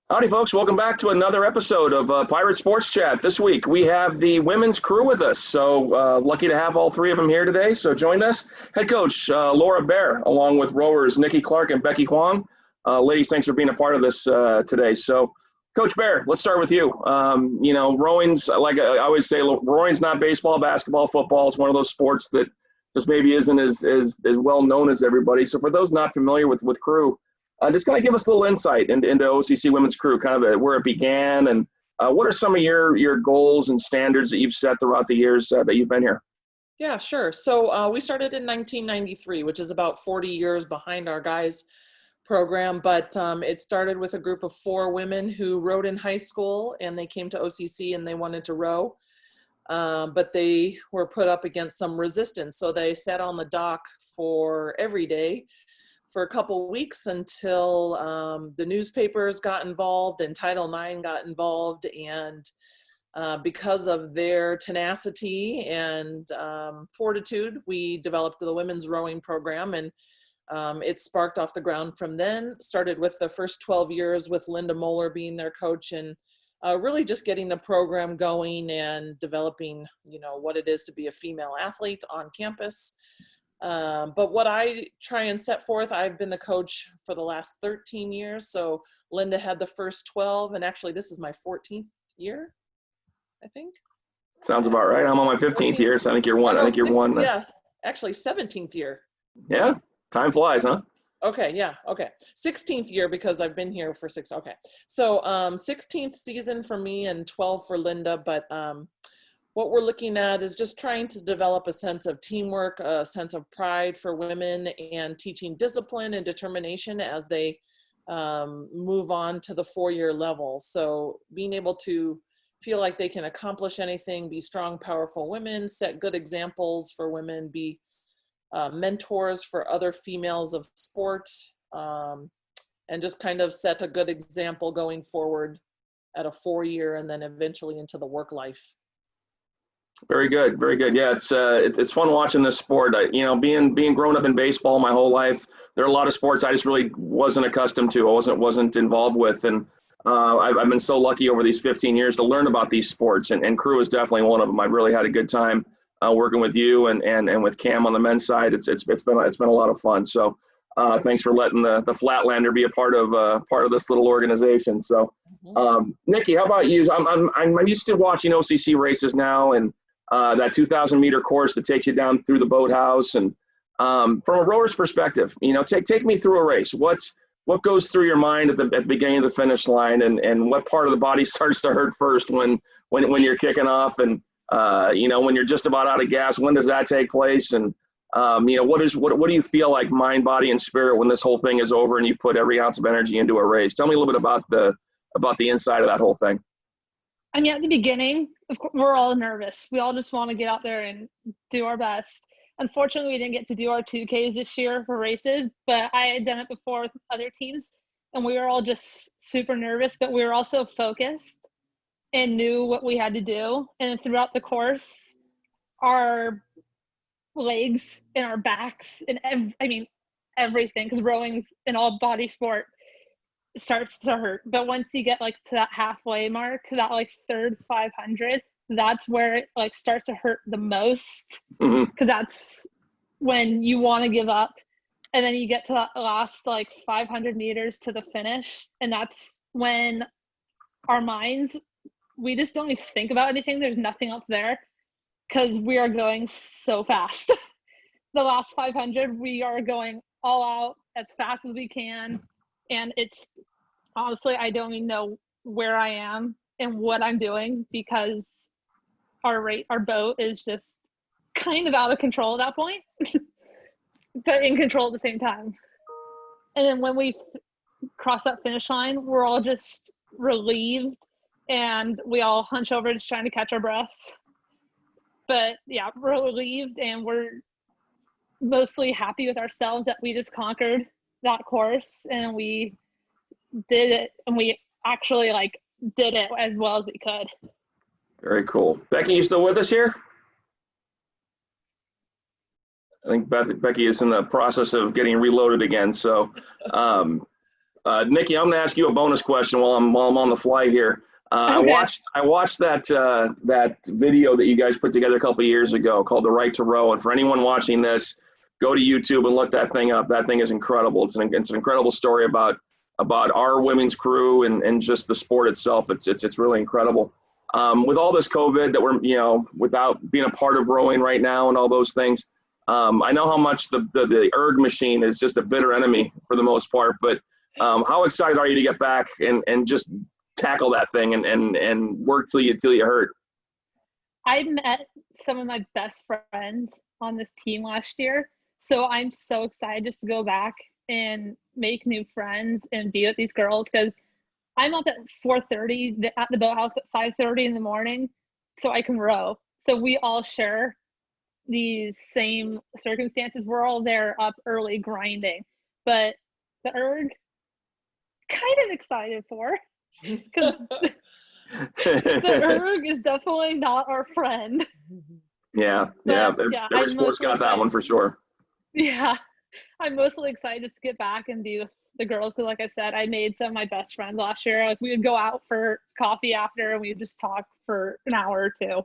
Howdy, folks. Welcome back to another episode of Pirate Sports Chat. This week, we have the women's crew with us. So lucky to have all three of them here today. So join us. Head coach Laura Behr, along with rowers Nikki Clark and Becky Huang. Ladies, thanks for being a part of this today. So, Coach Behr, let's start with you. Rowing's, like I always say, rowing's not baseball, basketball, football. It's one of those sports that just maybe isn't as well known as everybody. So for those not familiar with crew, just kind of give us a little insight into OCC Women's Crew, kind of where it began, and what are some of your goals and standards that you've set throughout the years that you've been here? Yeah, sure. So we started in 1993, which is about 40 years behind our guys program, but it started with a group of 4 women who rowed in high school, and they came to OCC and they wanted to row, but they were put up against some resistance. So they sat on the dock for every day for a couple weeks until the newspapers got involved and Title IX got involved. And because of their tenacity and fortitude, we developed the women's rowing program, and it sparked off the ground from then. Started with the first 12 years with Linda Moeller being their coach, and really just getting the program going and developing, what it is to be a female athlete on campus. But what I try and set forth, I've been the coach for the last 13 years. So Linda had the first 12, and actually this is my 14th year, I think. Sounds about right. I'm on my 15th year, so I think you're one. Oh, no, I think you're one. Yeah, actually 17th year. Yeah, time flies, huh? Okay, yeah, okay. 16th year because I've been here for 6. Okay, so 16th season for me and 12 for Linda, but what we're looking at is just trying to develop a sense of teamwork, a sense of pride for women, and teaching discipline and determination as they move on to the 4-year level. So being able to feel like they can accomplish anything, be strong, powerful women, set good examples for women, be mentors for other females of sport, and just kind of set a good example going forward at a 4-year and then eventually into the work life. Very good, very good. Yeah, it's fun watching this sport. Being grown up in baseball my whole life, there are a lot of sports I just really wasn't accustomed to. I wasn't involved with, and I've been so lucky over these 15 years to learn about these sports, and crew is definitely one of them. I've really had a good time working with you and with Cam on the men's side. It's been a lot of fun. So thanks for letting the Flatlander be a part of this little organization. So Nikki, how about you? I'm used to watching OCC races now, and that 2,000 meter course that takes you down through the boathouse. And from a rower's perspective, take me through a race. What goes through your mind at the beginning of the finish line, and what part of the body starts to hurt first when you're kicking off, and when you're just about out of gas? When does that take place? And what do you feel like, mind, body, and spirit, when this whole thing is over and you've put every ounce of energy into a race? Tell me a little bit about the inside of that whole thing. I mean, at the beginning, of course, we're all nervous. We all just want to get out there and do our best. Unfortunately, we didn't get to do our 2Ks this year for races, but I had done it before with other teams, and we were all just super nervous, but we were also focused and knew what we had to do. And throughout the course, our legs and our backs and everything, because rowing's an all body sport, starts to hurt. But once you get to that halfway mark, that third 500, that's where it starts to hurt the most, because that's when you want to give up. And then you get to that last 500 meters to the finish, and that's when our minds, we just don't even think about anything. There's nothing else there, because we are going so fast. The last 500, we are going all out as fast as we can. And it's honestly, I don't even know where I am and what I'm doing, because our boat is just kind of out of control at that point, but in control at the same time. And then when we cross that finish line, we're all just relieved, and we all hunch over just trying to catch our breath. But yeah, we're relieved, and we're mostly happy with ourselves that we just conquered that course, and we did it, and we actually did it as well as we could. Very cool. Becky, you still with us here? I think Becky is in the process of getting reloaded again. So Nikki, I'm going to ask you a bonus question while I'm on the fly here. Okay. I watched that video that you guys put together a couple of years ago called "The Right to Row," and for anyone watching this, go to YouTube and look that thing up. That thing is incredible. It's an incredible story about our women's crew and just the sport itself. It's really incredible. With all this COVID that we're without being a part of rowing right now and all those things, I know how much the erg machine is just a bitter enemy for the most part. But how excited are you to get back and just tackle that thing and work till you hurt? I met some of my best friends on this team last year, so I'm so excited just to go back and make new friends and be with these girls, because I'm up at 4:30 at the boathouse at 5:30 in the morning so I can row. So we all share these same circumstances. We're all there up early grinding. But the erg, kind of excited for, because the erg is definitely not our friend. Yeah. Every sport's got that one for sure. Yeah, I'm mostly excited to get back and be with the girls, because like I said, I made some of my best friends last year. Like, we would go out for coffee after and we would just talk for an hour or two.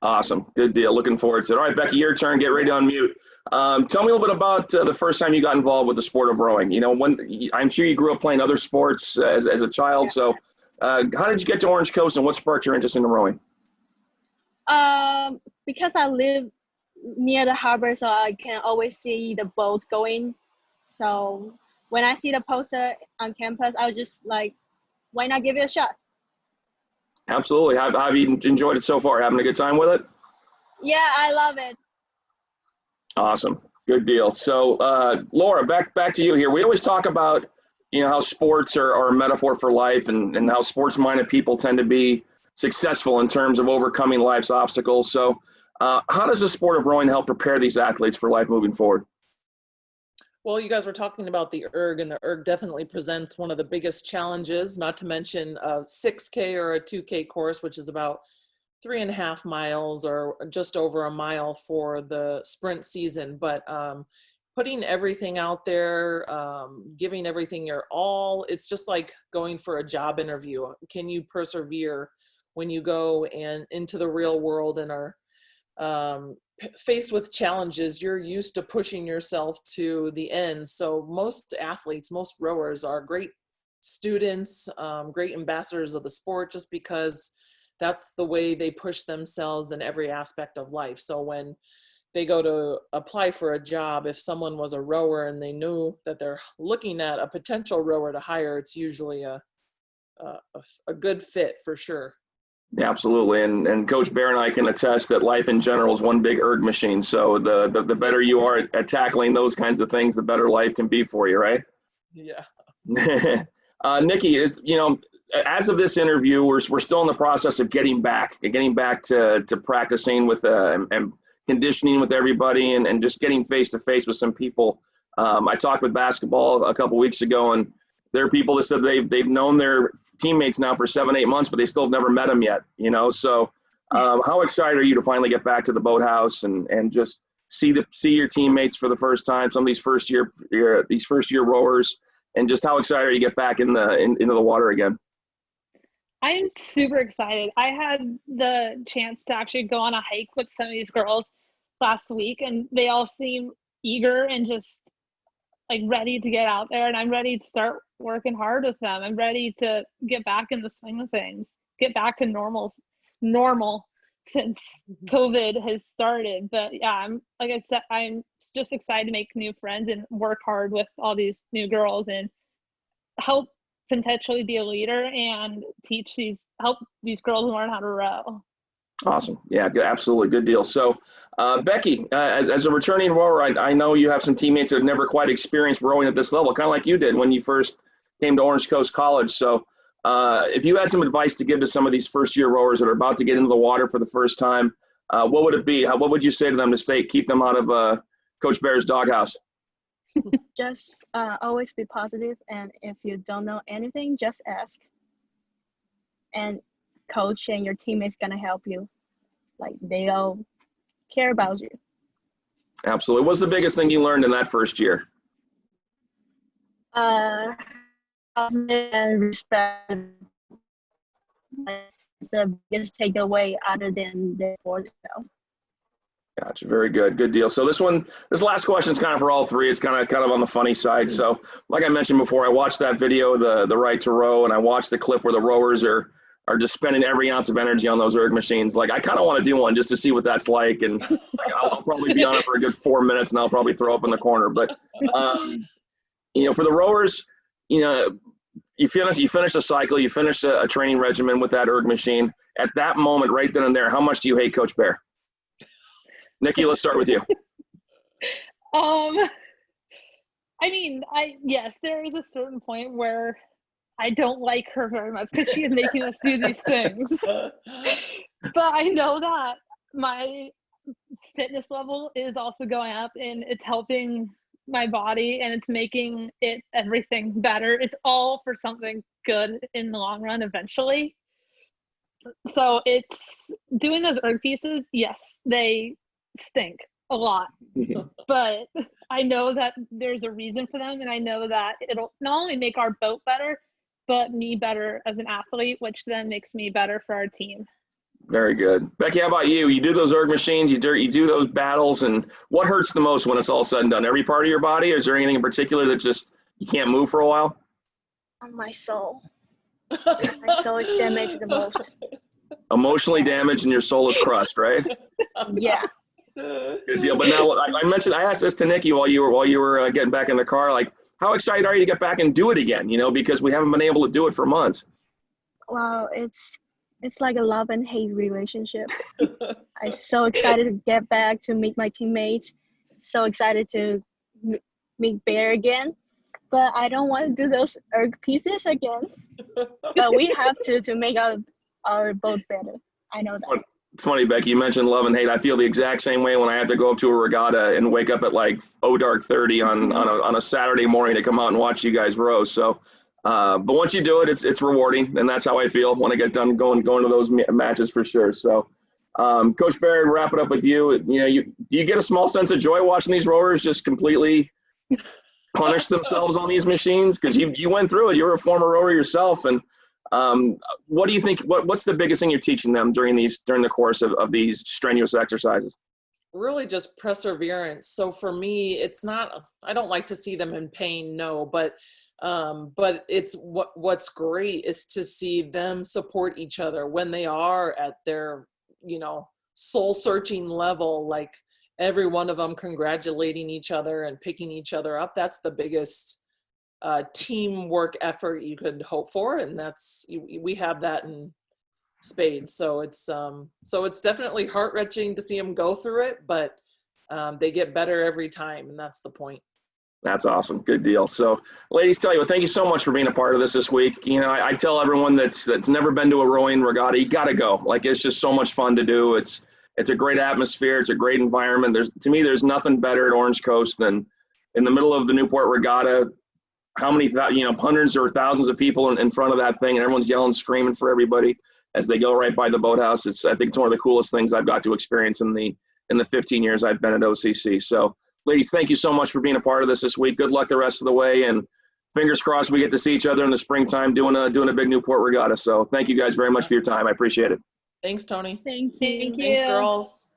Awesome. Good deal. Looking forward to it. All right, Becky, your turn. Get ready to unmute. Tell me a little bit about the first time you got involved with the sport of rowing. I'm sure you grew up playing other sports as a child. So how did you get to Orange Coast, and what sparked your interest in rowing? Because I live near the harbor, so I can always see the boats going. So when I see the poster on campus, I was just like, why not give it a shot? Absolutely. Have you enjoyed it so far? Having a good time with it? Yeah, I love it. Awesome. Good deal. So, Laura, back to you here. We always talk about, how sports are a metaphor for life, and how sports-minded people tend to be successful in terms of overcoming life's obstacles. So, how does the sport of rowing help prepare these athletes for life moving forward? Well, you guys were talking about the erg, and the erg definitely presents one of the biggest challenges, not to mention a 6K or a 2K course, which is about 3.5 miles or just over a mile for the sprint season. But putting everything out there, giving everything your all, it's just like going for a job interview. Can you persevere when you go and into the real world and are faced with challenges? You're used to pushing yourself to the end. So most athletes, most rowers are great students, great ambassadors of the sport, just because that's the way they push themselves in every aspect of life. So when they go to apply for a job, if someone was a rower and they knew that they're looking at a potential rower to hire, it's usually a good fit for sure. Yeah, absolutely. And Coach Behr and I can attest that life in general is one big erg machine. So the better you are at tackling those kinds of things, the better life can be for you, right? Yeah. Nikki, as of this interview, we're still in the process of getting back to practicing with and conditioning with everybody and just getting face to face with some people. I talked with basketball a couple weeks ago, and there are people that said they've known their teammates now for 7-8 months, but they still have never met them yet. So how excited are you to finally get back to the boathouse and just see your teammates for the first time? Some of these first year rowers, and just how excited are you to get back into the water again? I'm super excited. I had the chance to actually go on a hike with some of these girls last week, and they all seem eager and just like ready to get out there, and I'm ready to start working hard with them. I'm ready to get back in the swing of things, get back to normal since COVID has started. But yeah, like I said, I'm just excited to make new friends and work hard with all these new girls and help potentially be a leader and help these girls learn how to row. Awesome. Yeah, absolutely. Good deal. So, Becky, as a returning rower, I know you have some teammates that have never quite experienced rowing at this level, kind of like you did when you first came to Orange Coast College. So, if you had some advice to give to some of these first-year rowers that are about to get into the water for the first time, what would it be? What would you say to them to keep them out of Coach Behr's doghouse? Just always be positive, and if you don't know anything, just ask. And coach and your teammates gonna help you. Like, they all care about you. Absolutely. What's the biggest thing you learned in that first year? and respect. It's the biggest takeaway other than the sport itself. Gotcha. Very good. Good deal. So this last question is kind of for all three. It's kind of on the funny side. So like I mentioned before, I watched that video, the right to row, and I watched the clip where the rowers are just spending every ounce of energy on those erg machines. Like I kind of want to do one just to see what that's like. And like, I'll probably be on it for a good 4 minutes and I'll probably throw up in the corner. But, for the rowers, you finish a cycle, you finish a training regimen with that erg machine. At that moment, right then and there, how much do you hate Coach Behr? Nikki, let's start with you. Yes, there is a certain point where I don't like her very much because she is making us do these things. But I know that my fitness level is also going up and it's helping my body and it's making everything better. It's all for something good in the long run eventually. So it's doing those erg pieces, yes, they stink a lot. But I know that there's a reason for them, and I know that it'll not only make our boat better, but me better as an athlete, which then makes me better for our team. Very good. Becky, how about you? You do those erg machines, you do those battles, and what hurts the most when it's all said and done? Every part of your body, or is there anything in particular that just you can't move for a while? My soul. My soul is damaged the most. Emotionally damaged and your soul is crushed, right? Yeah. Good deal. But now I asked this to Nikki while you were getting back in the car, like how excited are you to get back and do it again, because we haven't been able to do it for months. Well, it's like a love and hate relationship. I'm so excited to get back to meet my teammates. So excited to meet Behr again. But I don't want to do those erg pieces again. But we have to make our boat better. I know that. It's funny, Becky, you mentioned love and hate. I feel the exact same way when I have to go up to a regatta and wake up at like dark 30 on a Saturday morning to come out and watch you guys row. So, but once you do it, it's rewarding, and that's how I feel when I get done going to those matches for sure. So, Coach Behr, wrap it up with you. Do you get a small sense of joy watching these rowers just completely punish themselves on these machines? Because you went through it. You're a former rower yourself, and what do you think? What's the biggest thing you're teaching them during the course of these strenuous exercises? Really just perseverance. So for me, it's not, I don't like to see them in pain, no, but it's what's great is to see them support each other when they are at their, soul searching level, like every one of them congratulating each other and picking each other up. That's the biggest teamwork effort you could hope for, and we have that in spades. So it's definitely heart-wrenching to see them go through it, but they get better every time, and that's the point. That's awesome. Good deal. So, ladies, tell you what, thank you so much for being a part of this week. I tell everyone that's never been to a rowing regatta, you got to go. Like, it's just so much fun to do. It's a great atmosphere. It's a great environment. To me, there's nothing better at Orange Coast than in the middle of the Newport Regatta. How many, hundreds or thousands of people in front of that thing, and everyone's yelling, screaming for everybody as they go right by the boathouse. I think it's one of the coolest things I've got to experience in the 15 years I've been at OCC. So, ladies, thank you so much for being a part of this week. Good luck the rest of the way, and fingers crossed we get to see each other in the springtime doing a big Newport Regatta. So, thank you guys very much for your time. I appreciate it. Thanks, Tony. Thank you. Thanks, girls.